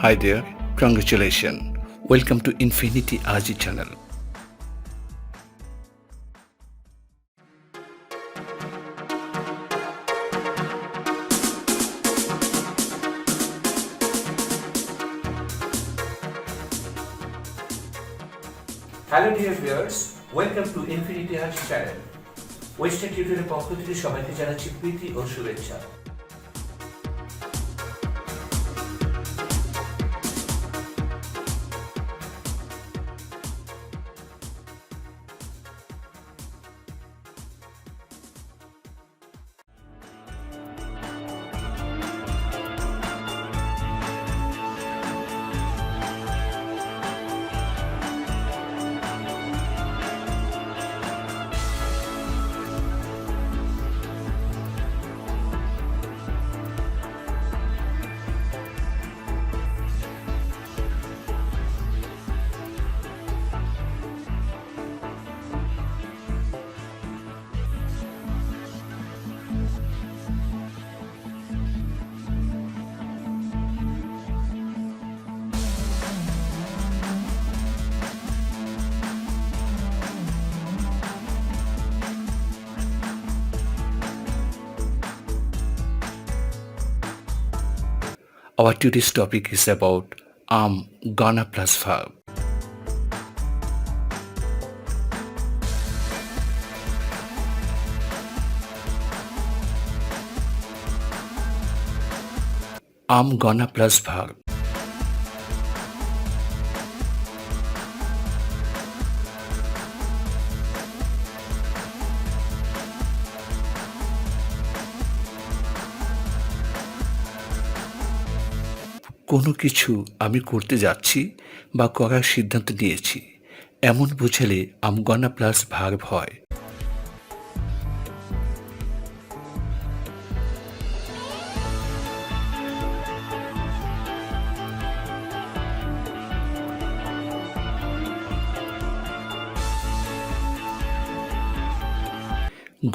Hi there, congratulations. Welcome to Infinity Ahzee channel. Hello dear viewers, welcome to infinity Haji channel. Western টিউটোরিয়ালের পক্ষ থেকে সবাইকে জানাচ্ছি প্রীতি ও শুভেচ্ছা। Our today's topic is about gonna plus verb. Gonna plus verb. কোনো কিছু আমি করতে যাচ্ছি বা করার সিদ্ধান্ত নিয়েছি এমন বুঝালে গনা প্লাস ভার্ব হয়।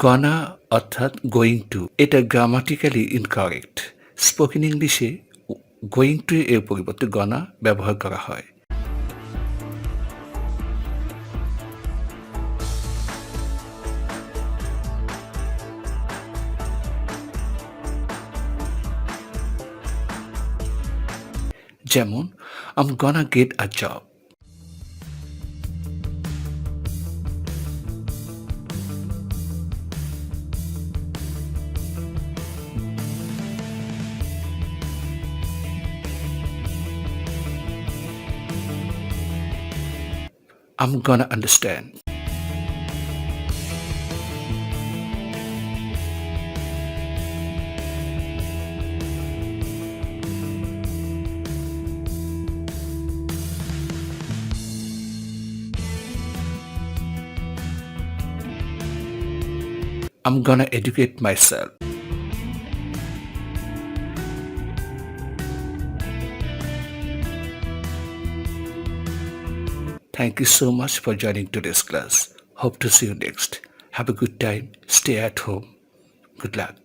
গনা অর্থাৎ গোয়িং টু, এটা গ্রামাটিক্যালি ইনকারেক্ট। স্পোকেন ইংলিশে গোয়িং টু এর পরিবর্তে গনা ব্যবহার করা হয়। যেমন I'm gonna get a job. I'm gonna understand. I'm gonna educate myself. Thank you so much for joining today's class. Hope to see you next. Have a good time. Stay at home. Good luck.